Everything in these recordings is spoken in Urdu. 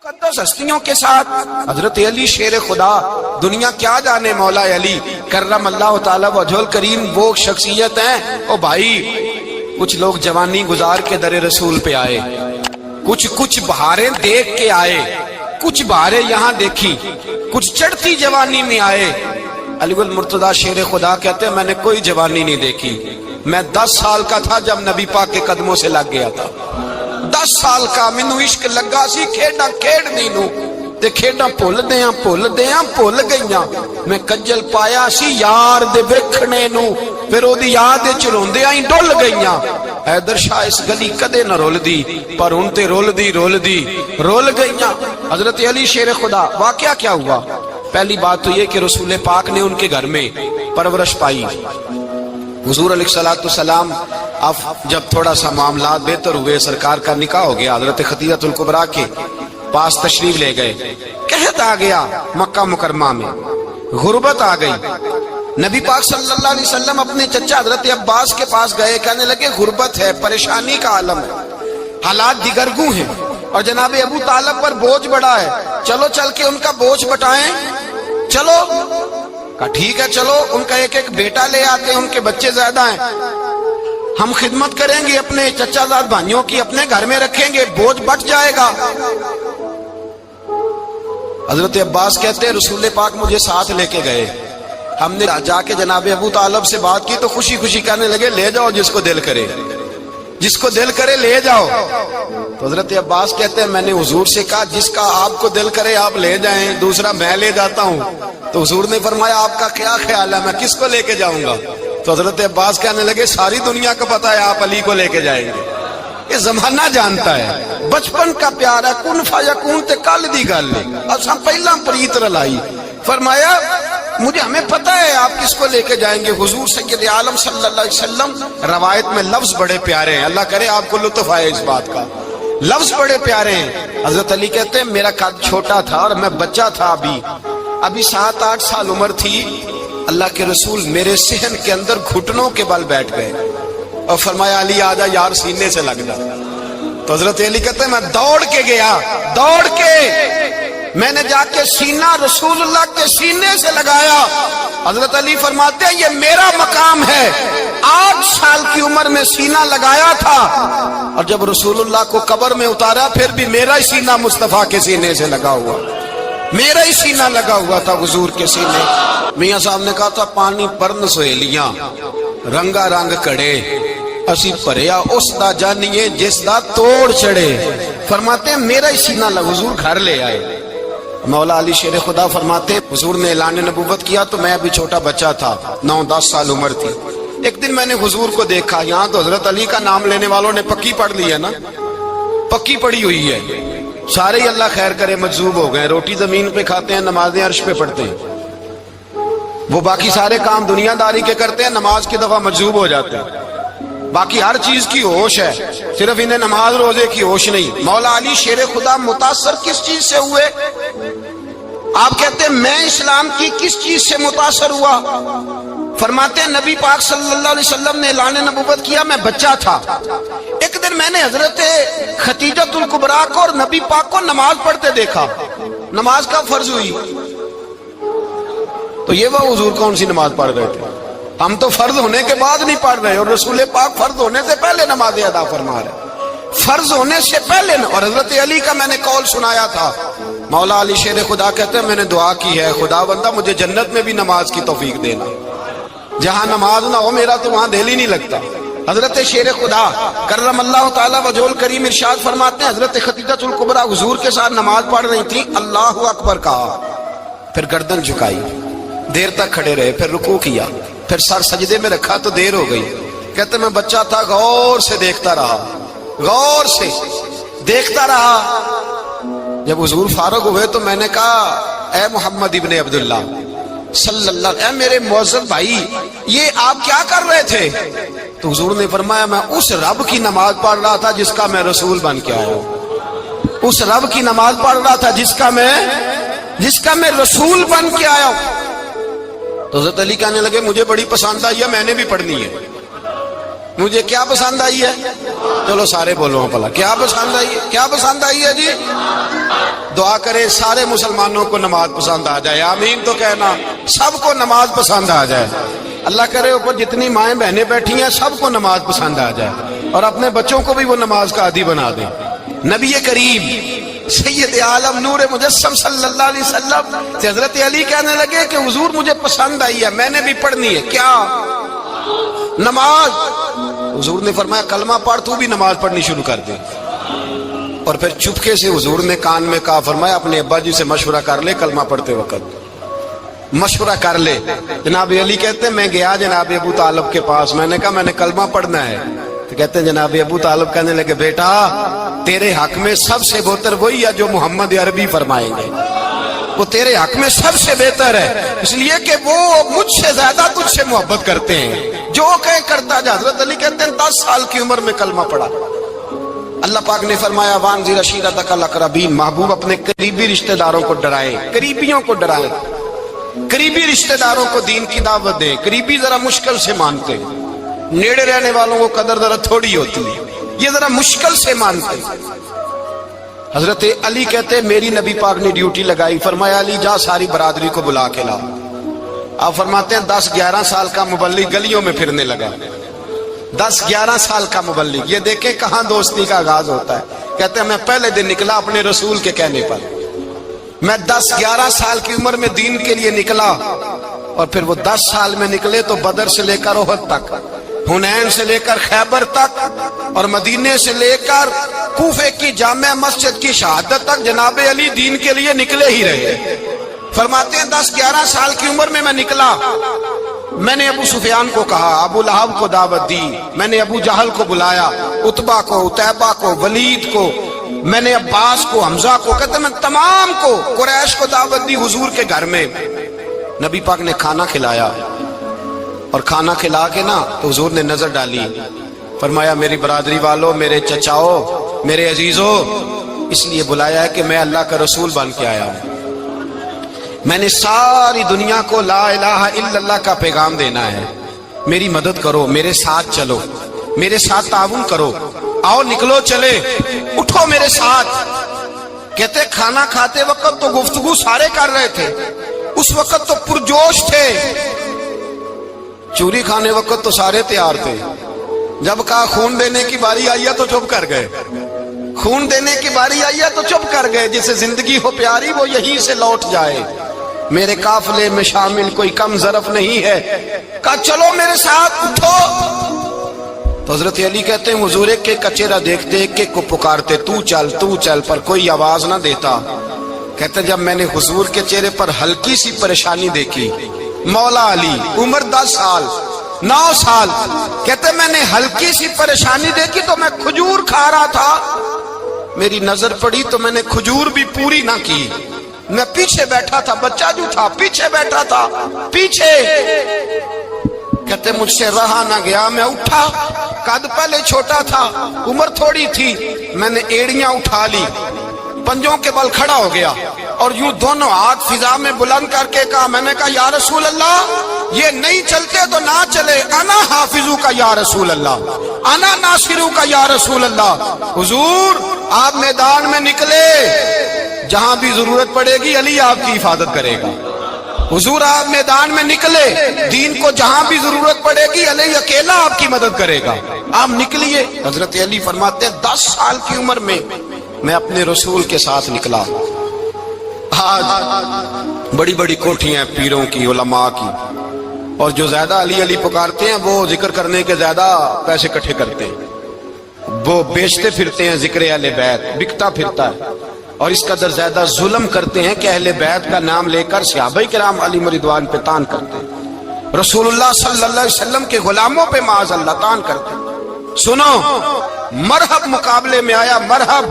مقدس ہستیوں کے ساتھ حضرت علی شیر خدا، دنیا کیا جانے مولا علی کرم اللہ تعالی وجہ الکریم، وہ شخصیت ہیں۔ او بھائی، کچھ لوگ جوانی گزار کے در رسول پہ آئے، کچھ بہاریں دیکھ کے آئے، کچھ بہاریں یہاں دیکھی، کچھ چڑھتی جوانی میں آئے۔ علی المرتضیٰ شیر خدا کہتے ہیں میں نے کوئی جوانی نہیں دیکھی، میں 10 سال کا تھا جب نبی پاک کے قدموں سے لگ گیا تھا، 10 سال کا مینوں عشق لگا سی، کھیڈاں کھیڈنی نو تے کھیڈاں بھول بھول گئیاں، میں کجل پایا سی یار دے ویکھنے نو، پھر او دی یاد وچ روندیاں ہی ڈل گئیاں۔ حیدر شاہ اس گلی کدے نہ رول دی، پر ہن تے رول گئیاں۔ حضرت علی شیر خدا، واقعہ کیا ہوا؟ پہلی بات تو یہ کہ رسول پاک نے ان کے گھر میں پرورش پائی۔ حضور علیہ الصلوۃ والسلام اب جب تھوڑا سا معاملات بہتر ہوئے، سرکار کا نکاح ہو گیا، حضرت خدیجہ الکبریٰ کے پاس تشریف لے گئے۔ قحط آ گیا مکہ مکرمہ میں، غربت آ گئی۔ نبی پاک صلی اللہ علیہ وسلم اپنے چچا حضرت عباس کے پاس گئے، کہنے لگے غربت ہے، پریشانی کا عالم ہے، حالات دیگرگوں ہیں، اور جناب ابو طالب پر بوجھ بڑا ہے، چلو چل کے ان کا بوجھ بٹائیں۔ چلو کہا ٹھیک ہے، چلو ان کا ایک بیٹا لے آتے ہیں، ان کے بچے زیادہ ہیں، ہم خدمت کریں گے اپنے چچا زاد بھائیوں کی، اپنے گھر میں رکھیں گے، بوجھ بٹ جائے گا۔ حضرت عباس کہتے ہیں رسول پاک مجھے ساتھ لے کے گئے، ہم نے جا کے جناب ابو طالب سے بات کی تو خوشی خوشی کہنے لگے لے جاؤ جس کو دل کرے لے جاؤ۔ تو حضرت عباس کہتے ہیں میں نے حضور سے کہا جس کا آپ کو دل کرے آپ لے جائیں، دوسرا میں لے جاتا ہوں۔ تو حضور نے فرمایا آپ کا کیا خیال ہے، میں کس کو لے کے جاؤں گا؟ تو حضرت عباس کہنے لگے ساری دنیا کو پتا ہے آپ علی کو لے کے جائیں گے، یہ زمانہ جانتا ہے، بچپن کا پیار ہے، کن فیکون تے کل دی گل ہے، اساں پہلا پریت رلائی۔ فرمایا مجھے ہمیں پتہ ہے آپ کس کو لے کے جائیں گے، حضور سید عالم صلی اللہ علیہ وسلم۔ روایت میں لفظ بڑے پیارے ہیں، اللہ کرے آپ کو لطف آئے اس بات کا، لفظ بڑے پیارے ہیں۔ حضرت علی کہتے ہیں میرا قد چھوٹا تھا اور میں بچہ تھا، ابھی 7-8 سال عمر تھی، اللہ کے رسول میرے صحن کے اندر گھٹنوں کے بل بیٹھ گئے اور فرمایا علی آجا یار سینے سے لگ جا۔ تو حضرت علی کہتے ہیں میں دوڑ کے گیا، میں نے جا کے سینہ رسول اللہ کے سینے سے لگایا۔ حضرت علی فرماتے ہیں یہ میرا مقام ہے، 8 سال کی عمر میں سینہ لگایا تھا، اور جب رسول اللہ کو قبر میں اتارا پھر بھی میرا ہی سینہ مصطفیٰ کے سینے سے لگا ہوا، میرا ہی سینہ لگا ہوا تھا حضور کے سینے۔ میاں صاحب نے کہا تھا پانی پرن سہیلیاں رنگا رنگ کڑے، اسی پریا اس دا جانیے جس دا توڑ چڑھے۔ فرماتے ہیں میرا ہی سینہ لگا، حضور گھر لے آئے۔ مولا علی شیر خدا فرماتے حضور نے اعلان نبوت کیا تو میں ابھی چھوٹا بچہ تھا، 9-10 سال عمر تھی۔ ایک دن میں نے حضور کو دیکھا، یہاں تو حضرت علی کا نام لینے والوں نے پکی پڑھ لی ہے نا، پکی پڑھی ہوئی ہے، سارے ہی اللہ خیر کرے مجذوب ہو گئے، روٹی زمین پہ کھاتے ہیں، نمازیں عرش پہ پڑھتے ہیں، وہ باقی سارے کام دنیا داری کے کرتے ہیں، نماز کی دفعہ مجذوب ہو جاتے ہیں، باقی ہر چیز کی ہوش ہے، صرف انہیں نماز روزے کی ہوش نہیں۔ مولا علی شیر خدا متاثر کس چیز سے ہوئے؟ آپ کہتے ہیں میں اسلام کی کس چیز سے متاثر ہوا؟ فرماتے ہیں نبی پاک صلی اللہ علیہ وسلم نے اعلان نبوت کیا، میں بچہ تھا، ایک دن میں نے حضرت خدیجہ الکبریٰ کو اور نبی پاک کو نماز پڑھتے دیکھا۔ نماز کا فرض ہوئی تو یہ وہ حضور کون سی نماز پڑھ رہے تھے؟ ہم تو فرض ہونے کے بعد نہیں پڑھ رہے، اور رسول پاک فرض ہونے سے پہلے نماز ادا فرما رہے، فرض ہونے سے پہلے۔ اور حضرت علی کا میں نے قول سنایا تھا، مولا علی شیر خدا کہتے ہیں میں نے دعا کی ہے خدا بندہ مجھے جنت میں بھی نماز کی توفیق دینا، جہاں نماز نہ ہو میرا تو وہاں دل ہی نہیں لگتا۔ حضرت شیر خدا کرم اللہ تعالی وجہ الکریم ارشاد فرماتے ہیں حضرت خدیجہ الکبریٰ حضور کے ساتھ نماز پڑھ رہی تھی، اللہ اکبر کہا، پھر گردن جھکائی، دیر تک کھڑے رہے، پھر رکوع کیا، پھر سر سجدے میں رکھا تو دیر ہو گئی۔ کہتے میں بچہ تھا، غور سے دیکھتا رہا، غور سے دیکھتا رہا۔ جب حضور فارغ ہوئے تو میں نے کہا اے محمد ابن عبداللہ صلی اللہ علیہ، اے میرے معزز بھائی یہ آپ کیا کر رہے تھے؟ تو حضور نے فرمایا میں اس رب کی نماز پڑھ رہا تھا جس کا میں رسول بن کے آیا ہوں، اس رب کی نماز پڑھ رہا تھا جس کا میں رسول بن کے آیا ہوں۔ تو حضرت علی کہنے لگے مجھے بڑی پسند آئی ہے، میں نے بھی پڑھنی ہے۔ مجھے کیا پسند آئی ہے؟ چلو سارے بولو پلا کیا پسند آئی ہے؟ کیا پسند آئی ہے جی؟ دعا کرے سارے مسلمانوں کو نماز پسند آ جائے، آمین تو کہنا، سب کو نماز پسند آ جائے۔ اللہ کرے اوپر جتنی مائیں بہنیں بیٹھی ہیں سب کو نماز پسند آ جائے، اور اپنے بچوں کو بھی وہ نماز کا عادی بنا دیں۔ نبی کریم سید عالم نور مجسم صلی اللہ علیہ وسلم سے حضرت علی کہنے لگے کہ حضور مجھے پسند آئی ہے، میں نے بھی پڑھنی ہے۔ کیا؟ نماز۔ حضور نے فرمایا کلمہ پڑھ، تو بھی نماز پڑھنی شروع کر دے۔ اور پھر چپکے سے حضور نے کان میں کہا، فرمایا اپنے ابا جی سے مشورہ کر لے کلمہ پڑھتے وقت، مشورہ کر لے۔ جناب علی کہتے ہیں میں گیا جناب ابو طالب کے پاس، میں نے کہا میں نے کلمہ پڑھنا ہے، تو کہتے ہیں جناب ابو طالب کہنے لگے بیٹا تیرے حق میں سب سے بہتر وہی ہے جو محمد عربی فرمائیں گے، وہ تیرے حق میں سب سے بہتر ہے، اس لیے کہ وہ مجھ سے زیادہ تجھ سے محبت کرتے ہیں، جو کہے کرتا جا۔ حضرت علی کہتے ہیں 10 سال کی عمر میں کلمہ پڑھا۔ اللہ پاک نے فرمایا وانذر عشیرتک الاقربین، محبوب اپنے قریبی رشتہ داروں کو ڈرائے، قریبیوں کو ڈرائے، قریبی رشتہ داروں کو دین کی دعوت دے۔ قریبی ذرا مشکل سے مانتے ہیں، نیڑے رہنے والوں کو قدر ذرا تھوڑی ہوتی ہے، یہ ذرا مشکل سے مانتے ہیں۔ حضرت علی کہتے میری نبی پاک نے ڈیوٹی لگائی، فرمایا علی جا ساری برادری کو بلا کے لا۔ آپ فرماتے ہیں 10-11 سال کا مبلغ گلیوں میں پھرنے لگا، 10-11 سال کا مبلغ۔ یہ دیکھیں کہاں دوستی کا آغاز ہوتا ہے۔ کہتے ہیں میں پہلے دن نکلا اپنے رسول کے کہنے پر، میں 10-11 سال کی عمر میں دین کے لیے نکلا، اور پھر وہ 10 سال میں نکلے تو بدر سے لے کر احد تک، حنین سے لے کر خیبر تک، اور مدینے سے لے کر کوفے کی جامع مسجد کی شہادت تک جناب علی دین کے لیے نکلے ہی رہے۔ فرماتے ہیں 10-11 سال کی عمر میں نکلا، میں نے ابو سفیان کو کہا، ابو لہب کو دعوت دی، میں نے ابو جہل کو بلایا، عتبہ کو، عتیبہ کو، ولید کو، میں نے عباس کو، حمزہ کو، کہتے میں تمام کو، قریش کو دعوت دی حضور کے گھر میں۔ نبی پاک نے کھانا کھلایا، اور کھانا کھلا کے نا تو حضور نے نظر ڈالی، فرمایا میری برادری والوں، میرے چچاؤ، میرے عزیزوں، اس لیے بلایا ہے کہ میں اللہ کا رسول بن کے آیا ہوں، میں نے ساری دنیا کو لا الہ الا اللہ کا پیغام دینا ہے، میری مدد کرو، میرے ساتھ چلو، میرے ساتھ تعاون کرو، آؤ نکلو چلے، اٹھو میرے ساتھ۔ کہتے کھانا کھاتے وقت تو گفتگو سارے کر رہے تھے، اس وقت تو پرجوش تھے، چوری کھانے وقت تو سارے تیار تھے، جب کہا خون دینے کی باری آئی ہے تو چپ کر گئے، خون دینے کی باری آئی ہے تو چپ کر گئے، جسے زندگی ہو پیاری وہ یہیں سے لوٹ جائے، میرے قافلے میں شامل کوئی کم ظرف نہیں ہے، کہا چلو میرے ساتھ اٹھو۔ تو حضرت علی کہتے ہیں حضور ایک کے چہرہ دیکھتے ایک ایک کو پکارتے، تو چل، پر کوئی آواز نہ دیتا۔ کہتے جب میں نے حضور کے چہرے پر ہلکی سی پریشانی دیکھی، مولا علی عمر 10 سال 9 سال، کہتے میں نے ہلکی سی پریشانی دیکھی تو میں کھجور کھا رہا تھا، میری نظر پڑی تو میں نے کھجور بھی پوری نہ کی، میں پیچھے بیٹھا تھا، بچہ جو تھا پیچھے بیٹھا تھا، پیچھے۔ کہتے مجھ سے رہا نہ گیا، میں اٹھا، قد پہلے چھوٹا تھا، عمر تھوڑی تھی، میں نے ایڑیاں اٹھا لی، پنجوں کے بل کھڑا ہو گیا، اور یوں دونوں ہاتھ فضا میں بلند کر کے کہا، میں نے کہا یا رسول اللہ یہ نہیں چلتے تو نہ چلے، انا حافظو کا یا رسول اللہ، انا ناصرو کا یا رسول اللہ۔ حضور آپ میدان میں نکلے، جہاں بھی ضرورت پڑے گی علی آپ کی حفاظت کرے گا، حضور آپ میدان میں نکلے، دین کو جہاں بھی ضرورت پڑے گی علی اکیلا آپ کی مدد کرے گا، آپ نکلیے۔ حضرت علی فرماتے ہیں 10 سال کی عمر میں میں اپنے رسول کے ساتھ نکلا۔ آج بڑی بڑی کوٹھیاں پیروں کی، علماء کی، اور جو زیادہ علی علی پکارتے ہیں وہ ذکر کرنے کے زیادہ پیسے اکٹھے کرتے ہیں، وہ بیچتے پھرتے ہیں ذکر اہل بیت، بکتا پھرتا ہے، اور اس قدر زیادہ ظلم کرتے ہیں کہ اہل بیت کا نام لے کر صحابہ کرام علی رضوان پہ تان کرتے ہیں، رسول اللہ صلی اللہ علیہ وسلم کے غلاموں پہ معاذ اللہ تان کرتے ہیں۔ سنو، مرحب مقابلے میں آیا، مرحب۔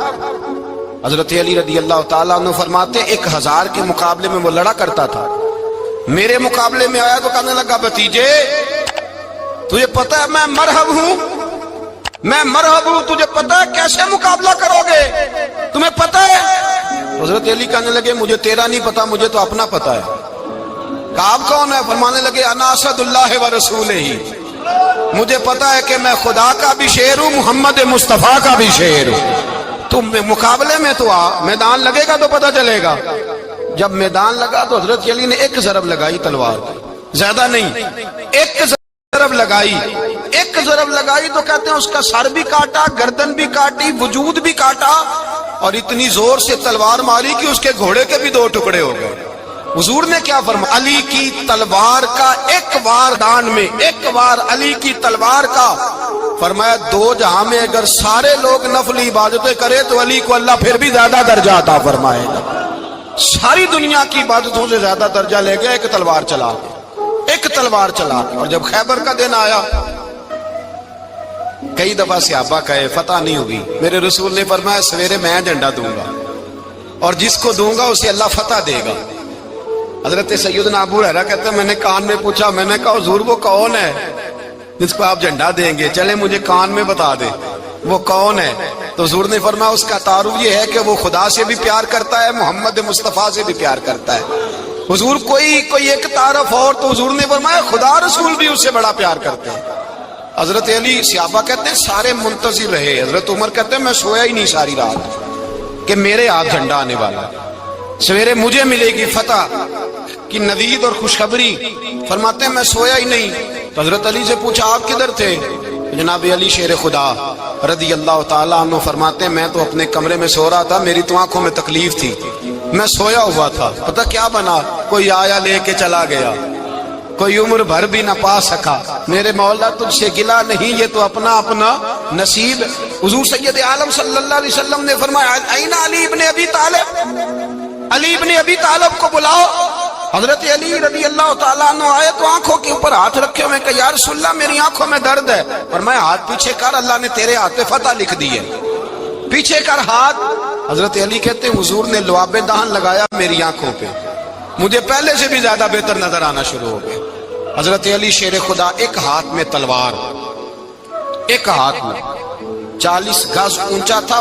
حضرت علی رضی اللہ تعالیٰ عنہ فرماتے 1000 کے مقابلے میں وہ لڑا کرتا تھا، میرے مقابلے میں آیا تو کہنے لگا بھتیجے تجھے پتہ ہے میں مرحب ہوں، میں مرحب ہوں، تجھے پتہ ہے کیسے مقابلہ کرو گے، تمہیں پتہ ہے؟ حضرت علی کہنے لگے مجھے تیرا نہیں پتا، مجھے تو اپنا پتا ہے۔ کہا آپ کون ہے؟ فرمانے لگے انا اسد اللہ و رسولہ، مجھے پتا ہے کہ میں خدا کا بھی شیر ہوں، محمد مصطفیٰ کا بھی شیر ہوں۔ تم مقابلے میں تو آ، میدان لگے گا تو پتہ چلے گا۔ جب میدان لگا تو حضرت علی نے ایک ضرب لگائی تلوار کی، زیادہ نہیں، ایک ضرب لگائی، ایک ضرب لگائی تو کہتے ہیں اس کا سر بھی کاٹا، گردن بھی کاٹی، وجود بھی کاٹا، اور اتنی زور سے تلوار ماری کہ اس کے گھوڑے کے بھی دو ٹکڑے ہو گئے۔ حضور نے کیا فرمایا؟ علی کی تلوار کا ایک وار دان میں، ایک وار علی کی تلوار کا، فرمایا دو جہاں میں اگر سارے لوگ نفل عبادتیں کرے تو علی کو اللہ پھر بھی زیادہ درجہ عطا فرمائے گا۔ ساری دنیا کی عبادتوں سے زیادہ درجہ لے گیا ایک تلوار چلا کے، ایک تلوار چلا کے۔ اور جب خیبر کا دن آیا، کئی دفعہ صحابہ کہے فتح نہیں ہوگی، میرے رسول نے فرمایا سویرے میں جھنڈا دوں گا اور جس کو دوں گا اسے اللہ فتح دے گا۔ حضرت سیدنا ابو ہریرہ کہتے ہیں میں نے کان میں پوچھا، میں نے کہا حضور وہ کون ہے جس کو آپ جھنڈا دیں گے؟ چلے مجھے کان میں بتا دے وہ کون ہے۔ تو حضور نے فرمایا اس کا تعارف یہ ہے کہ وہ خدا سے بھی پیار کرتا ہے، محمد مصطفیٰ سے بھی پیار کرتا ہے۔ حضور کوئی ایک تعارف اور، تو حضور نے فرمایا خدا رسول بھی اس سے بڑا پیار کرتے ہیں۔ حضرت علی، صحابہ کہتے ہیں سارے منتظر رہے۔ حضرت عمر کہتے ہیں میں سویا ہی نہیں ساری رات کہ میرے ہاتھ جھنڈا آنے والا، سویرے مجھے ملے گی فتح کی نوید اور خوشخبری۔ فرماتے ہیں میں سویا ہی نہیں۔ تو حضرت علی سے پوچھا آپ کدھر تھے؟ جناب علی شیر خدا رضی اللہ تعالیٰ عنہ فرماتے ہیں میں تو اپنے کمرے میں سو رہا تھا، میری تو آنکھوں میں تکلیف تھی، میں سویا ہوا تھا، پتہ کیا بنا؟ کوئی آیا لے کے چلا گیا، کوئی عمر بھر بھی نہ پا سکا۔ میرے مولا تجھ سے گلا نہیں، یہ تو اپنا اپنا نصیب۔ حضور سید عالم صلی اللہ علیہ وسلم نے فرمایا این علی ابن ابی طالب، علی ابن ابی طالب کو بلاؤ۔ حضرت علی رضی اللہ تعالیٰ عنہ آئے تو آنکھوں کے اوپر ہاتھ رکھے ہوئے کہ یا رسول اللہ میری آنکھوں میں درد ہے۔ فرمایا ہاتھ پیچھے کر، اللہ نے تیرے ہاتھ پہ فتح لکھ دی ہے، پیچھے کر ہاتھ۔ حضرت علی کہتے ہیں حضور نے لعاب دہن لگایا میری آنکھوں پہ، مجھے پہلے سے بھی زیادہ بہتر نظر آنا شروع ہو گئے۔ حضرت علی شیر خدا، ایک ہاتھ میں تلوار، ایک ہاتھ میں 40 گز اونچا تھا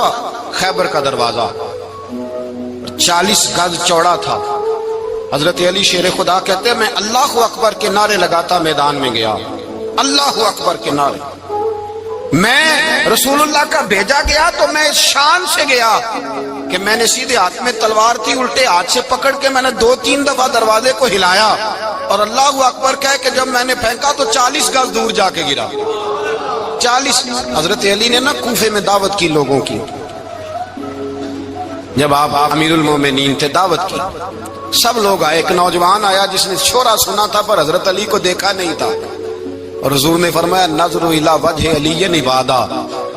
خیبر کا دروازہ، 40 گز چوڑا تھا۔ حضرت علی شیر خدا کہتے ہیں میں اللہ اکبر کے نعرے لگاتا میدان میں گیا، اللہ اکبر کے نعرے۔ میں رسول اللہ کا بھیجا گیا تو میں اس شان سے گیا کہ میں نے سیدھے ہاتھ میں تلوار تھی، الٹے ہاتھ سے پکڑ کے میں نے 2-3 دفعہ دروازے کو ہلایا اور اللہ اکبر کہہ کہ جب میں نے پھینکا تو 40 گز دور جا کے گرا، 40۔ حضرت علی نے نا کوفے میں دعوت کی لوگوں کی، جب آپ امیر المومنین تھے، دعوت کی، سب لوگ آئے۔ ایک نوجوان آیا جس نے شورا سنا تھا پر حضرت علی کو دیکھا نہیں تھا، اور حضور نے فرمایا نظر الی وجہ علی عبادہ،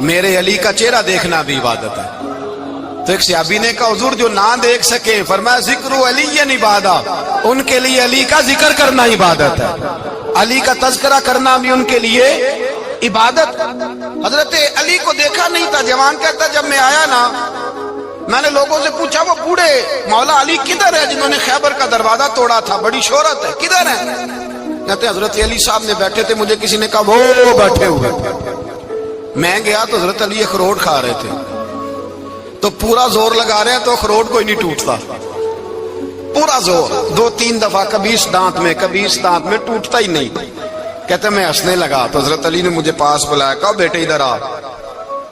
میرے علی کا چہرہ دیکھنا بھی عبادت ہے۔ تو ایک صحابی نے کہا حضور جو نہ دیکھ سکے، فرمایا ذکر علی عبادہ، ان کے لیے علی کا ذکر کرنا عبادت ہے، علی کا تذکرہ کرنا بھی ان کے لیے عبادت۔ حضرت علی کو دیکھا نہیں تھا۔ جوان کہتا جب میں آیا نا، میں نے لوگوں سے پوچھا وہ بوڑھے مولا علی کدھر ہے جنہوں نے خیبر کا دروازہ توڑا تھا، بڑی شہرت ہے، کدھر ہے؟ کہتے حضرت علی صاحب نے بیٹھے تھے، مجھے کسی نے کہا وہ بیٹھے ہوئے۔ میں گیا تو حضرت علی اخروٹ کھا رہے تھے، تو پورا زور لگا رہے ہیں تو اخروٹ کوئی نہیں ٹوٹتا، پورا زور 2-3 دفعہ، کبھی اس دانت میں کبھی اس دانت میں، ٹوٹتا ہی نہیں۔ کہتے میں ہنسنے لگا تو حضرت علی نے مجھے پاس بلایا، کہا بیٹے ادھر آ۔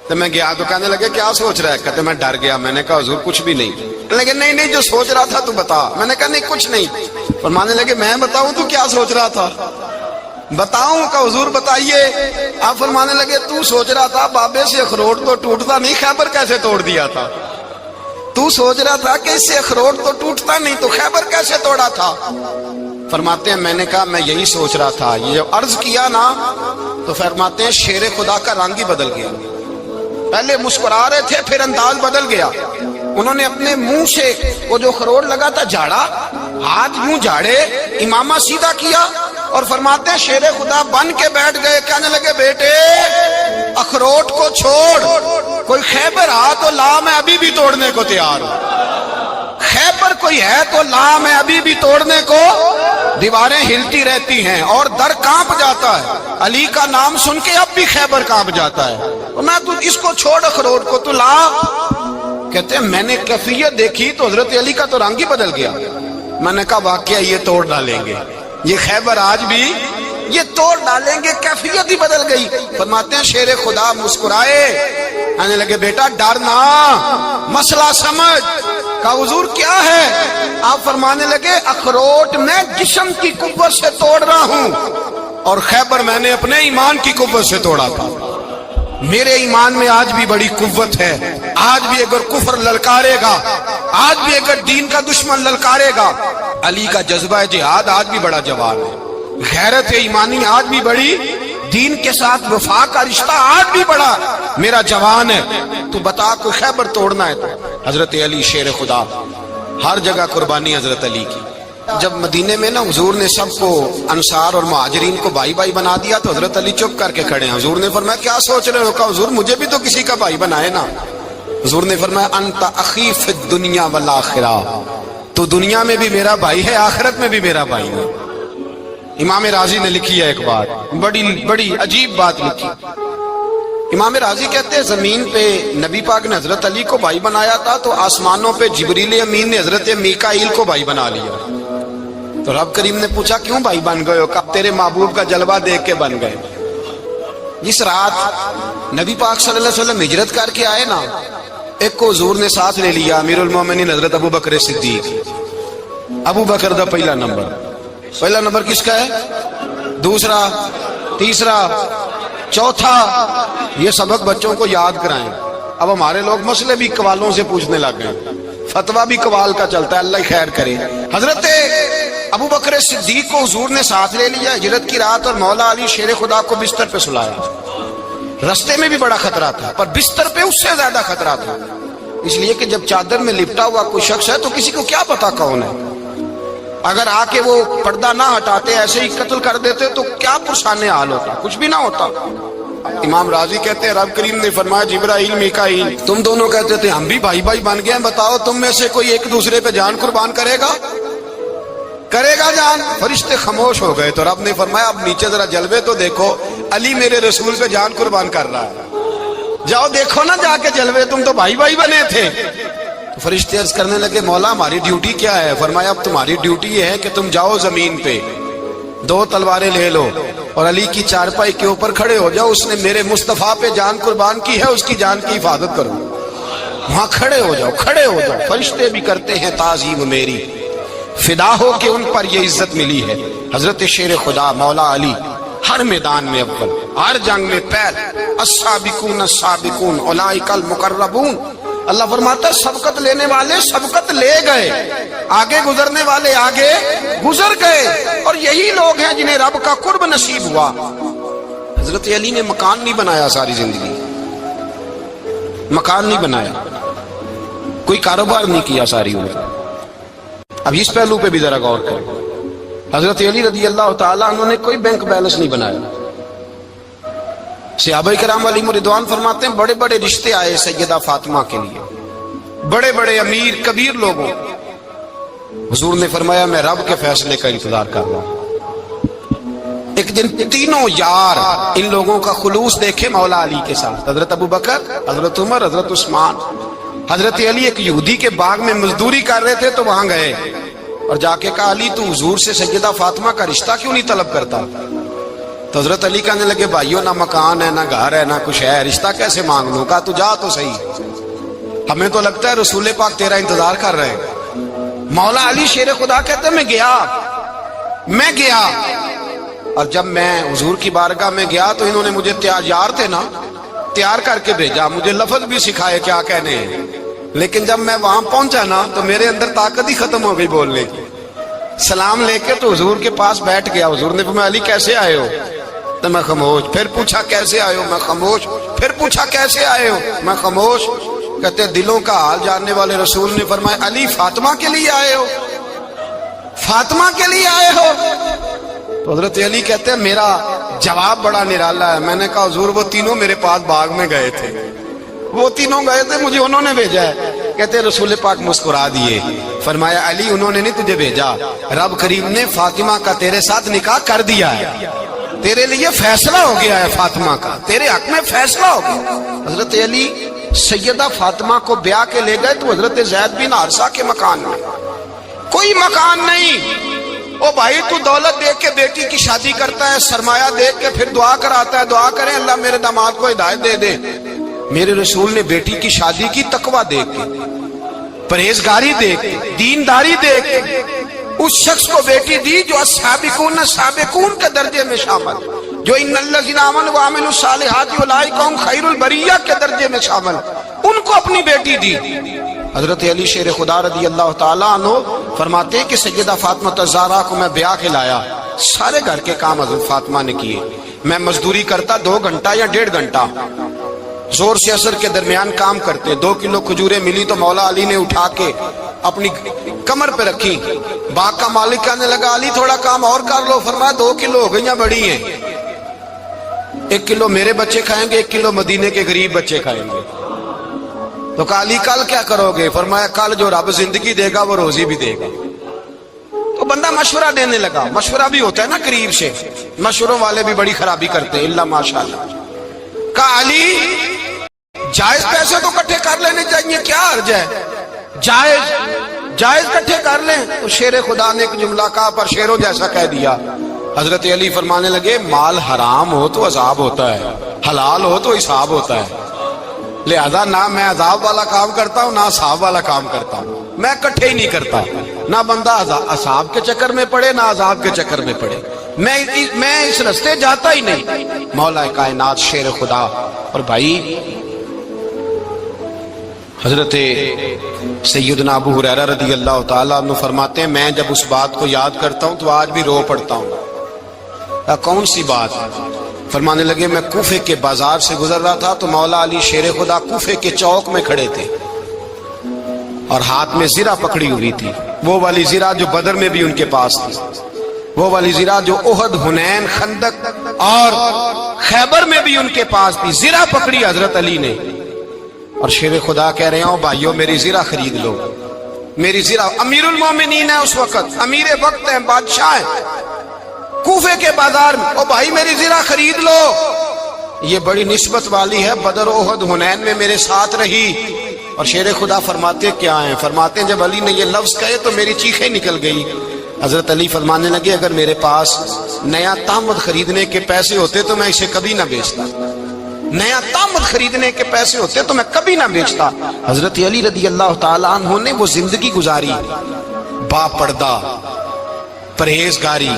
تو میں گیا تو کہنے لگے کیا سوچ رہا ہے؟ کہتے میں ڈر گیا۔ میں نے کہا حضور کچھ بھی نہیں۔ لیکن نہیں جو سوچ رہا تھا تو بتا۔ میں نے کہا نہیں کچھ نہیں۔ فرمانے لگے میں بتاؤں تو کیا سوچ رہا تھا؟ بتاؤں؟ کہ حضور بتائیے۔ آپ فرمانے لگے تو سوچ رہا تھا بابے سے اخروٹ تو ٹوٹتا نہیں، خیبر کیسے توڑ دیا تھا؟ تو سوچ رہا تھا کہ اس سے اخروٹ تو ٹوٹتا نہیں تو خیبر کیسے توڑا تھا؟ فرماتے ہیں میں نے کہا میں یہی سوچ رہا تھا۔ یہ عرض کیا نا تو فرماتے ہیں شیر خدا کا رنگ ہی بدل گیا، پہلے مسکرا رہے تھے پھر انداز بدل گیا۔ انہوں نے اپنے منہ سے وہ جو اخروٹ لگا تھا جھاڑا، ہاتھ یوں جھاڑے، امامہ سیدھا کیا اور فرماتے ہیں شیر خدا بن کے بیٹھ گئے۔ کہنے لگے بیٹے اخروٹ کو چھوڑ، کوئی خیبر آ تو لا، میں ابھی بھی توڑنے کو تیار ہوں۔ خیبر کوئی ہے تو لا، میں ابھی بھی توڑنے کو۔ دیواریں ہلتی رہتی ہیں اور در کانپ جاتا ہے، علی کا نام سن کے اب بھی خیبر کانپ جاتا ہے۔ میں تو اس کو چھوڑ اخروٹ کو تو لا۔ کہتے ہیں میں نے کیفیت دیکھی تو حضرت علی کا تو رنگ ہی بدل گیا۔ میں نے کہا واقعہ یہ توڑ ڈالیں گے، یہ خیبر آج بھی یہ توڑ ڈالیں گے، کیفیت ہی بدل گئی۔ فرماتے ہیں شیر خدا مسکرائے، کہنے لگے بیٹا ڈرنا، مسئلہ سمجھ۔ کہا حضور کیا ہے؟ آپ فرمانے لگے اخروٹ میں جسم کی قوت سے توڑ رہا ہوں، اور خیبر میں نے اپنے ایمان کی قوت سے توڑا تھا۔ میرے ایمان میں آج بھی بڑی قوت ہے، آج بھی اگر کفر للکارے گا، آج بھی اگر دین کا دشمن للکارے گا، علی کا جذبہ جہاد آج بھی بڑا جوان ہے، غیرت ایمانی آج بھی بڑی، دین کے ساتھ وفا کا رشتہ آج بھی بڑا میرا جوان ہے۔ تو بتا کوئی خیبر توڑنا ہے تو حضرت علی شیر خدا، ہر جگہ قربانی حضرت علی کی۔ جب مدینے میں نا حضور نے سب کو انصار اور مہاجرین کو بھائی بھائی بنا دیا تو حضرت علی چپ کر کے کھڑے ہیں۔ حضور نے فرمایا کیا سوچ رہے ہو؟ کہا حضور مجھے بھی تو کسی کا بھائی بنائے نا۔ حضور نے فرمایا انت اخی فی الدنیا والآخرہ، تو دنیا میں بھی میرا بھائی ہے، آخرت میں بھی میرا بھائی ہے۔ امام راضی نے لکھی ہے ایک بات، بڑی عجیب بات لکھی۔ امام راضی کہتے ہیں زمین پہ نبی پاک نے حضرت علی کو بھائی بنایا تھا تو آسمانوں پہ جبریل امین نے حضرت میکائیل کو بھائی بنا لیا۔ تو رب کریم نے پوچھا کیوں بھائی بن گئے ہو؟ کہا تیرے محبوب کا جلوہ دیکھ کے بن گئے۔ جس رات نبی پاک صلی اللہ علیہ وسلم ہجرت کر کے آئے نا، ایک کو حضور نے ساتھ لے لیا، امیر المومنین حضرت ابو بکر صدیق۔ ابو بکر دا پہلا نمبر کس کا ہے؟ دوسرا، تیسرا، چوتھا۔ یہ سبق بچوں کو یاد کرائیں۔ اب ہمارے لوگ مسئلے بھی قوالوں سے پوچھنے لگ گئے، فتویٰ بھی قوال کا چلتا ہے، اللہ خیر کرے۔ حضرت ابو بکر صدیق کو حضور نے ساتھ لے لیا ہجرت کی رات، اور مولا علی شیر خدا کو بستر پہ سلایا۔ رستے میں بھی بڑا خطرہ تھا، پر بستر پہ اس سے زیادہ خطرہ تھا، اس لیے کہ جب چادر میں لپٹا ہوا کوئی شخص ہے تو کسی کو کیا پتا کون ہے، اگر آ کے وہ پردہ نہ ہٹاتے ایسے ہی قتل کر دیتے تو کیا پرسان حال ہوتا، کچھ بھی نہ ہوتا۔ امام راضی کہتے ہیں رب کریم نے فرمایا جبرائیل میکائیل تم دونوں کہتے تھے ہم بھی بھائی بھائی بن گئے ہیں، بتاؤ تم میں سے کوئی ایک دوسرے پہ جان قربان کرے گا جان؟ فرشتے خاموش ہو گئے تو رب نے فرمایا اب نیچے ذرا جلوے تو دیکھو، علی میرے رسول پہ جان قربان کر رہا ہے، جاؤ دیکھو نا جا کے جلوے، تم تو بھائی بھائی بنے تھے۔ تو فرشتے عرض کرنے لگے مولا ہماری ڈیوٹی کیا ہے؟ فرمایا اب تمہاری ڈیوٹی یہ ہے کہ تم جاؤ زمین پہ 2 تلواریں لے لو اور علی کی چارپائی کے اوپر کھڑے ہو جاؤ، اس نے میرے مصطفیٰ پہ جان قربان کی ہے، اس کی جان کی حفاظت کرو۔ وہاں کھڑے ہو جاؤ۔ فرشتے بھی کرتے ہیں تعظیم میری، فدا ہو کہ ان پر یہ عزت ملی ہے۔ حضرت شیر خدا مولا علی ہر میدان میں اول، ہر جنگ میں پہل، السابقون السابقون اولئک المقربون۔ اللہ فرماتا ہے سبقت لینے والے سبقت لے گئے، آگے گزرنے والے آگے گزر گئے، اور یہی لوگ ہیں جنہیں رب کا قرب نصیب ہوا۔ حضرت علی نے مکان نہیں بنایا، ساری زندگی مکان نہیں بنایا، کوئی کاروبار نہیں کیا ساری عمر۔ اب اس پہلو پہ بھی ذرا غور کریں، حضرت علی رضی اللہ تعالیٰ انہوں نے کوئی بینک بیلنس نہیں بنایا۔ صحابہ کرام علیہم رضوان فرماتے ہیں بڑے بڑے رشتے آئے سیدہ فاطمہ کے لیے، بڑے بڑے امیر کبیر لوگوں، حضور نے فرمایا میں رب کے فیصلے کا انتظار کر رہا ہوں۔ ایک دن تینوں یار ان لوگوں کا خلوص دیکھے مولا علی کے ساتھ، حضرت ابو بکر، حضرت عمر، حضرت عثمان۔ حضرت علی ایک یہودی کے باغ میں مزدوری کر رہے تھے تو وہاں گئے اور جا کے کہا علی تو حضور سے سیدہ فاطمہ کا رشتہ کیوں نہیں طلب کرتا؟ تو حضرت علی کہنے لگے بھائیو نہ مکان ہے، نہ گھر ہے، نہ کچھ ہے، رشتہ کیسے مانگ لوں؟ کہا تو جا تو صحیح، ہمیں تو لگتا ہے رسول پاک تیرا انتظار کر رہے ہیں۔ مولا علی شیر خدا کہتے ہیں میں گیا اور جب میں حضور کی بارگاہ میں گیا تو انہوں نے مجھے یار تھے نا تیار کر کے بھیجا، مجھے لفظ بھی سکھائے کیا کہنے ہیں، لیکن جب میں وہاں پہنچا نا تو میرے اندر طاقت ہی ختم ہو گئی بولنے کی۔ سلام لے کے تو حضور کے پاس بیٹھ گیا، حضور نے فرمایا علی کیسے آئے ہو؟ تو میں خاموش، پھر پوچھا کیسے آئے ہو؟ میں خاموش، پھر پوچھا کیسے آئے ہو؟ میں خاموش۔ کہتے دلوں کا حال جاننے والے رسول نے فرمایا علی فاطمہ کے لیے آئے ہو؟ فاطمہ کے لیے آئے ہو؟ تو حضرت علی کہتے ہیں میرا جواب بڑا نرالا ہے۔ میں نے کہا حضور وہ تینوں میرے پاس باغ میں گئے تھے، وہ تینوں گئے تھے، مجھے انہوں نے بھیجا ہے۔ کہتے ہیں رسول پاک مسکرا دیے، فرمایا علی انہوں نے نہیں تجھے بھیجا، رب کریم نے فاطمہ کا تیرے ساتھ نکاح کر دیا ہے، تیرے لیے فیصلہ ہو گیا ہے، فاطمہ کا تیرے حق میں فیصلہ ہو گیا۔ حضرت علی سیدہ فاطمہ کو بیاہ کے لے گئے تو حضرت زید بن حارثہ کے مکان میں، کوئی مکان نہیں، او بھائی تو دولت دیکھ کے بیٹی کی شادی کرتا ہے، سرمایہ دیکھ کے پھر دعا کراتا ہے، دعا کریں اللہ میرے داماد کو ہدایت دے دے۔ میرے رسول نے بیٹی کی شادی کی تقوی دیکھ کے، پرہیزگاری دیکھ کے، دینداری دیکھ کے اس شخص کو بیٹی دی جو السابقون السابقون کے درجے میں شامل، جو ان الذین آمنوا وعملوا الصالحات اولئک هم خیر البریہ کے درجے میں شامل، ان کو اپنی بیٹی دی۔ حضرت علی شیر خدا رضی اللہ تعالیٰ عنہ فرماتے ہیں کہ سیدہ فاطمہ الزہرا کو میں بیاہ کے لایا، سارے گھر کے کام حضرت فاطمہ نے کیے، میں مزدوری کرتا 2 گھنٹہ یا 1.5 گھنٹہ، زور سے اثر کے درمیان کام کرتے، 2 کلو کھجوریں ملی تو مولا علی نے اٹھا کے اپنی کمر پہ رکھی، باغ کا مالک کہنے لگا علی تھوڑا کام اور کر لو، فرمایا 2 کلو ہو گئیں بڑی ہیں، 1 کلو میرے بچے کھائیں گے، 1 کلو مدینے کے غریب بچے کھائیں گے۔ تو کہا علی کل کیا کرو گے؟ فرمایا کل جو رب زندگی دے گا وہ روزی بھی دے گا۔ تو بندہ مشورہ دینے لگا، مشورہ بھی ہوتا ہے نا قریب سے، مشوروں والے بھی بڑی خرابی کرتے ہیں اللہ ماشاءاللہ۔ کہا علی جائز پیسے تو کٹھے کر لینے چاہیے، کیا حرج ہے، جائز کٹھے کر لیں۔ تو شیر خدا نے ایک جملہ کہا پر شیروں جیسا کہہ دیا۔ حضرت علی فرمانے لگے مال حرام ہو تو عذاب ہوتا ہے، حلال ہو تو حساب ہوتا ہے، لہذا نہ میں عذاب والا کام کرتا ہوں نہ حساب والا کام کرتا ہوں، میں کٹھے ہی نہیں کرتا، نہ بندہ حساب کے چکر میں پڑے نہ عذاب کے چکر میں پڑے، میں اس رستے جاتا ہی نہیں۔ مولا کائنات شیر خدا۔ اور بھائی حضرت سیدنا ابو ہریرہ رضی اللہ تعالیٰ عنہ فرماتے ہیں میں جب اس بات کو یاد کرتا ہوں تو آج بھی رو پڑتا ہوں۔ کون سی بات؟ فرمانے لگے میں کوفے کے بازار سے گزر رہا تھا تو مولا علی شیر خدا کوفے کے چوک میں کھڑے تھے اور ہاتھ میں زرہ پکڑی ہوئی تھی، وہ والی زرہ جو بدر میں بھی ان کے پاس تھی، وہ والی زرہ جو احد، حنین، خندق اور خیبر میں بھی ان کے پاس تھی، زرہ پکڑی حضرت علی نے۔ اور شیر خدا کہہ رہے ہوں بھائیو میری زرہ خرید لو، میری زرہ، امیر المومنین ہے اس وقت، امیر وقت ہیں، بادشاہ ہیں، کوفے کے بازار میں، او بھائی میری زرہ خرید لو، یہ بڑی نسبت والی ہے، بدر، احد، حنین میں میرے ساتھ رہی۔ اور شیر خدا فرماتے کیا ہیں؟ فرماتے ہیں جب علی نے یہ لفظ کہے تو میری چیخیں نکل گئی۔ حضرت علی فرمانے لگے اگر میرے پاس نیا تامد خریدنے کے پیسے ہوتے تو میں اسے کبھی نہ بیچتا، نیا تامد خریدنے کے پیسے ہوتے تو میں کبھی نہ بیچتا۔ حضرت علی رضی اللہ تعالیٰ عنہ نے وہ زندگی گزاری، با پردہ، پرہیزگاری،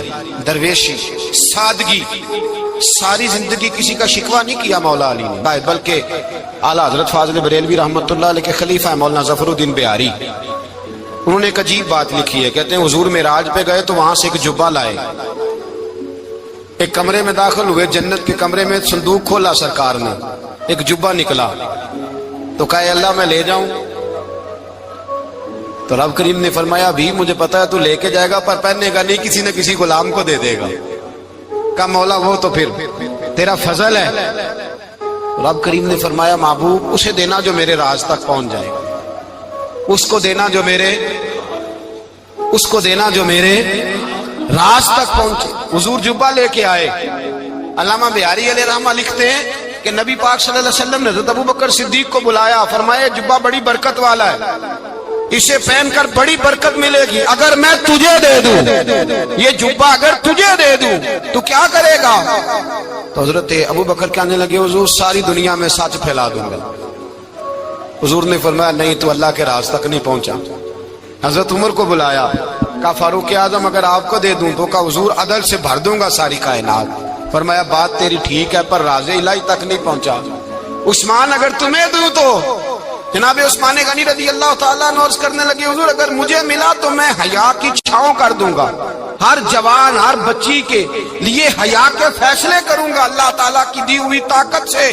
درویشی، سادگی، ساری زندگی کسی کا شکوہ نہیں کیا مولا علی نے، بلکہ اعلیٰ حضرت فاضل بریلوی رحمۃ اللہ علیہ کے خلیفہ مولانا ظفر الدین بہاری، انہوں نے ایک عجیب بات لکھی ہے، کہتے ہیں حضور معراج پہ گئے تو وہاں سے ایک جبہ لائے، ایک کمرے میں داخل ہوئے، جنت کے کمرے میں صندوق کھولا سرکار نے، ایک جبہ نکلا تو کہا اللہ میں لے جاؤں؟ تو رب کریم نے فرمایا بھی مجھے پتا ہے تو لے کے جائے گا پر پہننے گا نہیں، کسی نہ کسی غلام کو دے دے گا۔ کہا مولا وہ تو پھر تیرا فضل ہے۔ رب کریم نے فرمایا محبوب اسے دینا جو میرے راز تک پہنچ جائے، اس کو دینا جو میرے راز تک پہنچے۔ حضور جبہ لے کے آئے۔ علامہ بہاری علیہ رحمہ لکھتے ہیں کہ نبی پاک صلی اللہ علیہ وسلم نے حضرت ابو بکر صدیق کو بلایا، فرمایا جبہ بڑی برکت والا ہے، اسے پہن کر بڑی برکت ملے گی، اگر میں تجھے دے دوں یہ جبہ، اگر تجھے دے دوں تو کیا کرے گا؟ تو حضرت ابو بکر کہنے لگے حضور ساری دنیا میں سچ پھیلا دوں گا۔ حضور نے فرمایا نہیں تو اللہ کے راز تک نہیں پہنچا۔ حضرت عمر کو بلایا، کہا فاروق اعظم اگر آپ کو دے دوں تو کہا حضور عدل سے بھر دوں گا ساری کائنات۔ فرمایا بات تیری ٹھیک ہے پر راز الہی تک نہیں پہنچا۔ عثمان اگر تمہیں دوں تو جناب عثمان غنی رضی اللہ تعالیٰ عنہ عرض کرنے لگے حضور اگر مجھے ملا تو میں حیا کی چھاؤں کر دوں گا، ہر جوان ہر بچی کے لیے حیا کے فیصلے کروں گا اللہ تعالیٰ کی دی ہوئی طاقت سے۔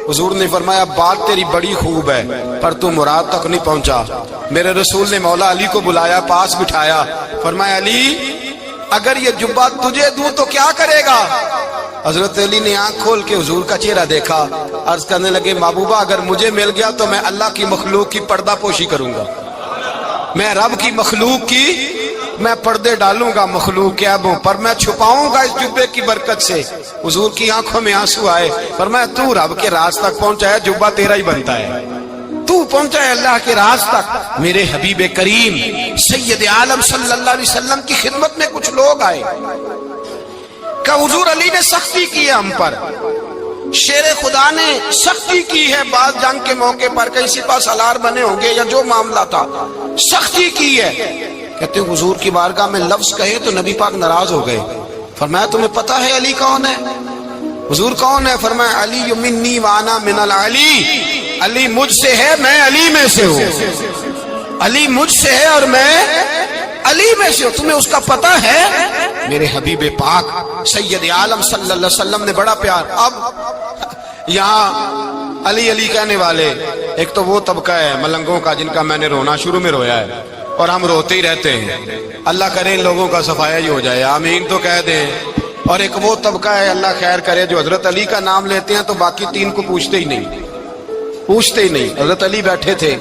حضور نے فرمایا بات تیری بڑی خوب ہے پر تو مراد تک نہیں پہنچا۔ میرے رسول نے مولا علی کو بلایا، پاس بٹھایا، فرمایا علی اگر یہ جبہ تجھے دوں تو کیا کرے گا؟ حضرت علی نے آنکھ کھول کے حضور کا چہرہ دیکھا، عرض کرنے لگے محبوبہ اگر مجھے مل گیا تو میں اللہ کی مخلوق کی پردہ پوشی کروں گا، میں رب کی مخلوق کی میں پردے ڈالوں گا مخلوق کے عیبوں پر، میں چھپاؤں گا اس جبے کی برکت سے۔ حضور کی آنکھوں میں آنسو آئے، فرمایا تو رب کے راز تک پہنچا ہے، جبہ تیرا ہی بنتا ہے، تو پہنچا ہے اللہ کے راز تک۔ میرے حبیب کریم سید عالم صلی اللہ علیہ وسلم کی خدمت میں کچھ لوگ آئے کہ حضور علی نے سختی کی ہے ہم پر، شیر خدا نے سختی کی ہے، بعض جنگ کے موقع پر کہیں سپہ سالار بنے ہوں گے یا جو معاملہ تھا، سختی کی ہے۔ کہتے ہیں حضور کی بارگاہ میں لفظ کہے تو نبی پاک ناراض ہو گئے۔ فرمایا تمہیں پتا ہے علی کون ہے؟ حضور کون ہے؟ فرمایا علی منی وانا من العلی، علی مجھ سے ہے میں علی میں سے ہوں، علی مجھ سے ہے اور میں علی میں سے ہوں، تمہیں اس کا پتہ ہے؟ میرے حبیب پاک سید عالم صلی اللہ علیہ وسلم نے بڑا پیار۔ اب یہاں علی علی کہنے والے ایک تو وہ طبقہ ہے ملنگوں کا جن کا میں نے رونا شروع میں رویا ہے اور ہم روتے ہی رہتے ہیں، اللہ کرے ان لوگوں کا صفایا ہی ہو جائے، آمین تو کہہ دیں۔ اور ایک وہ طبقہ ہے اللہ خیر کرے جو حضرت علی کا نام لیتے ہیں تو باقی تین کو پوچھتے ہی نہیں۔ حضرت علی بیٹھے تھے،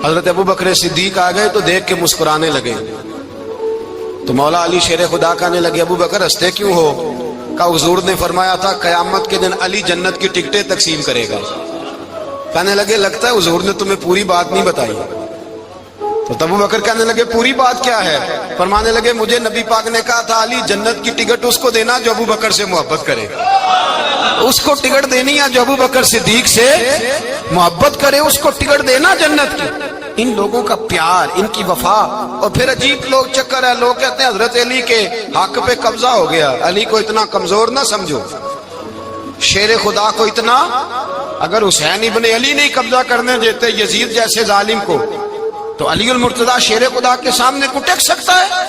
حضرت ابو بکر صدیق آ گئے تو دیکھ کے مسکرانے لگے، تو مولا علی شیر خدا کہنے لگے ابو بکر ہنستے کیوں ہو؟ کہ حضور نے فرمایا تھا قیامت کے دن علی جنت کی ٹکٹیں تقسیم کرے گا۔ کہنے لگے لگتا ہے حضور نے تمہیں پوری بات نہیں بتائی۔ تو ابو بکر کہنے لگے پوری بات کیا ہے؟ فرمانے لگے مجھے نبی پاک نے کہا تھا علی جنت کی ٹکٹ اس کو دینا جو ابو بکر سے محبت کرے، اس کو ٹکٹ دینی ہے جو ابو بکر صدیق سے محبت کرے، اس کو ٹکٹ دینا جنت کی۔ ان لوگوں کا پیار، ان کی وفا۔ اور پھر عجیب لوگ چکر ہے، لوگ کہتے ہیں حضرت علی کے حق پہ قبضہ ہو گیا، علی کو اتنا کمزور نہ سمجھو، شیر خدا کو اتنا، اگر حسین ابن علی نہیں قبضہ کرنے دیتے یزید جیسے ظالم کو تو علی المرتضیٰ شیر خدا کے سامنے کو ٹک سکتا ہے؟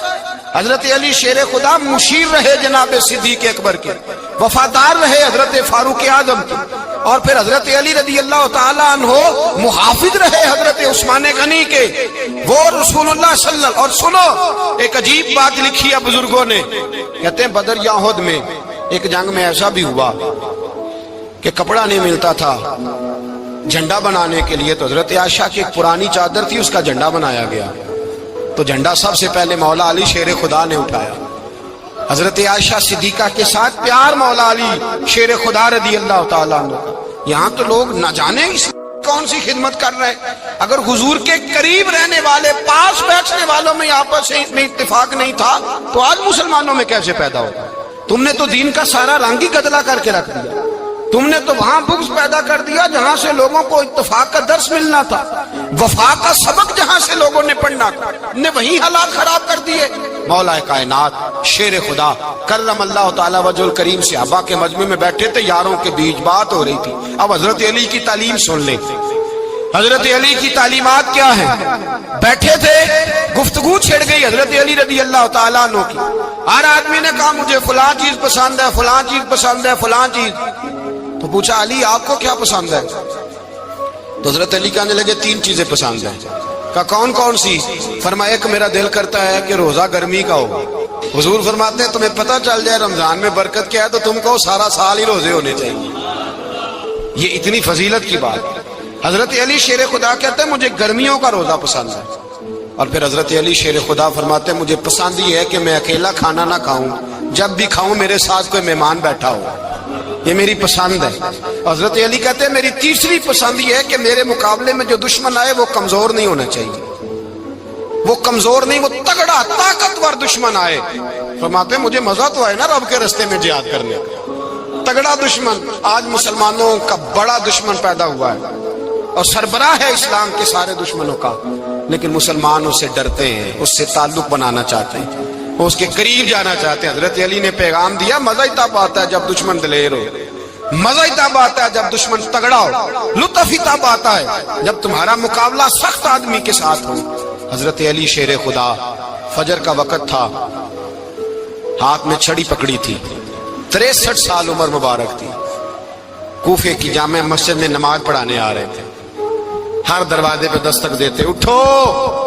حضرت علی شیر خدا مشیر رہے جناب صدیق اکبر کے، وفادار رہے حضرت فاروق اعظم کے، اور پھر حضرت علی رضی اللہ تعالیٰ عنہ محافظ رہے حضرت عثمان غنی کے، وہ رسول اللہ صلی اللہ۔ اور سنو ایک عجیب بات لکھی ہے بزرگوں نے، کہتے ہیں بدر یا احد میں ایک جنگ میں ایسا بھی ہوا کہ کپڑا نہیں ملتا تھا جھنڈا بنانے کے لیے، تو حضرت عائشہ کی ایک پرانی چادر تھی، اس کا جھنڈا بنایا گیا، تو جھنڈا سب سے پہلے مولا علی شیر خدا نے اٹھایا۔ حضرت عائشہ صدیقہ کے ساتھ پیار مولا علی شیر خدا رضی اللہ تعالیٰ عنہ۔ یہاں تو لوگ نہ جانے کون سی خدمت کر رہے ہیں، اگر حضور کے قریب رہنے والے پاس بیٹھنے والوں میں آپس میں اتفاق نہیں تھا تو آج مسلمانوں میں کیسے پیدا ہوگا؟ تم نے تو دین کا سارا رنگ ہی گدلا کر کے رکھ دیا، تم نے تو وہاں بغض پیدا کر دیا جہاں سے لوگوں کو اتفاق کا درس ملنا تھا، وفا کا سبق جہاں سے لوگوں نے پڑھنا تھا، نے وہی حالات خراب کر دیے۔ مولا کائنات شیر خدا کرم اللہ تعالیٰ وجہ الکریم صحابہ کے مجمع میں بیٹھے تھے، یاروں کے بیچ بات ہو رہی تھی۔ اب حضرت علی کی تعلیم سن لیں، حضرت علی کی تعلیمات کیا ہیں؟ بیٹھے تھے، گفتگو چھڑ گئی حضرت علی رضی اللہ تعالیٰ عنہ کی، ہر آدمی نے کہا مجھے فلاں چیز پسند ہے، فلاں چیز پسند ہے، فلاں چیز۔ تو پوچھا علی آپ کو کیا پسند ہے؟ تو حضرت علی کہنے لگے تین چیزیں پسند ہیں۔ کہا کون کون سی؟ فرمایا ایک میرا دل کرتا ہے کہ روزہ گرمی کا ہو، حضور فرماتے ہیں تمہیں پتہ چل جائے رمضان میں برکت کیا ہے تو تم کو سارا سال ہی روزے ہونے چاہیے، یہ اتنی فضیلت کی بات۔ حضرت علی شیر خدا کہتے ہیں مجھے گرمیوں کا روزہ پسند ہے، اور پھر حضرت علی شیر خدا فرماتے ہیں مجھے پسند یہ ہے کہ میں اکیلا کھانا نہ کھاؤں، جب بھی کھاؤں میرے ساتھ کوئی مہمان بیٹھا ہو، یہ میری پسند ہے۔ حضرت علی کہتے ہیں میری تیسری پسند یہ ہے کہ میرے مقابلے میں جو دشمن آئے وہ کمزور نہیں ہونا چاہیے، وہ کمزور نہیں، وہ تگڑا طاقتور دشمن آئے۔ فرماتے ہیں مجھے مزہ تو آئے نا رب کے رستے میں جہاد کرنے کا، تگڑا دشمن۔ آج مسلمانوں کا بڑا دشمن پیدا ہوا ہے اور سربراہ ہے اسلام کے سارے دشمنوں کا، لیکن مسلمان اس سے ڈرتے ہیں، اس سے تعلق بنانا چاہتے ہیں، وہ اس کے قریب جانا چاہتے ہیں۔ حضرت علی نے پیغام دیا مزہ ہی تب آتا ہے جب دشمن دلیر ہو، مزہ ہی تب آتا ہے جب دشمن تگڑا ہو، لطف ہی تب آتا ہے جب تمہارا مقابلہ سخت آدمی کے ساتھ ہو۔ حضرت علی شیر خدا، فجر کا وقت تھا، ہاتھ میں چھڑی پکڑی تھی، 63 سال عمر مبارک تھی، کوفے کی جامع مسجد میں نماز پڑھانے آ رہے تھے، ہر دروازے پہ دستک دیتے اٹھو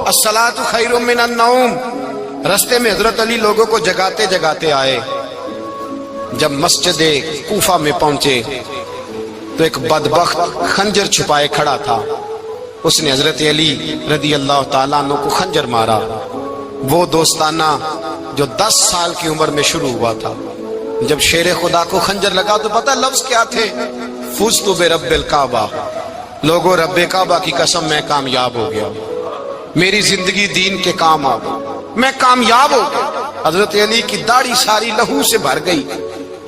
الصلاۃ خیر من النوم۔ رستے میں حضرت علی لوگوں کو جگاتے جگاتے آئے، جب مسجد کوفہ میں پہنچے تو ایک بدبخت خنجر چھپائے کھڑا تھا، اس نے حضرت علی رضی اللہ تعالیٰ عنہ کو خنجر مارا۔ وہ دوستانہ جو 10 سال کی عمر میں شروع ہوا تھا، جب شیر خدا کو خنجر لگا تو پتہ لفظ کیا تھے؟ فزت برب الکعبہ، لوگوں رب کعبہ کی قسم میں کامیاب ہو گیا، میری زندگی دین کے کام آ گئی، میں کامیاب ہو گیا۔ حضرت علی کی داڑھی ساری لہو سے بھر گئی۔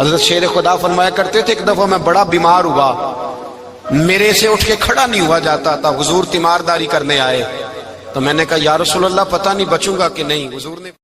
حضرت شیر خدا فرمایا کرتے تھے، ایک دفعہ میں بڑا بیمار ہوا، میرے سے اٹھ کے کھڑا نہیں ہوا جاتا تھا، حضور تیمارداری کرنے آئے، تو میں نے کہا یا رسول اللہ پتہ نہیں بچوں گا کہ نہیں۔ حضور نے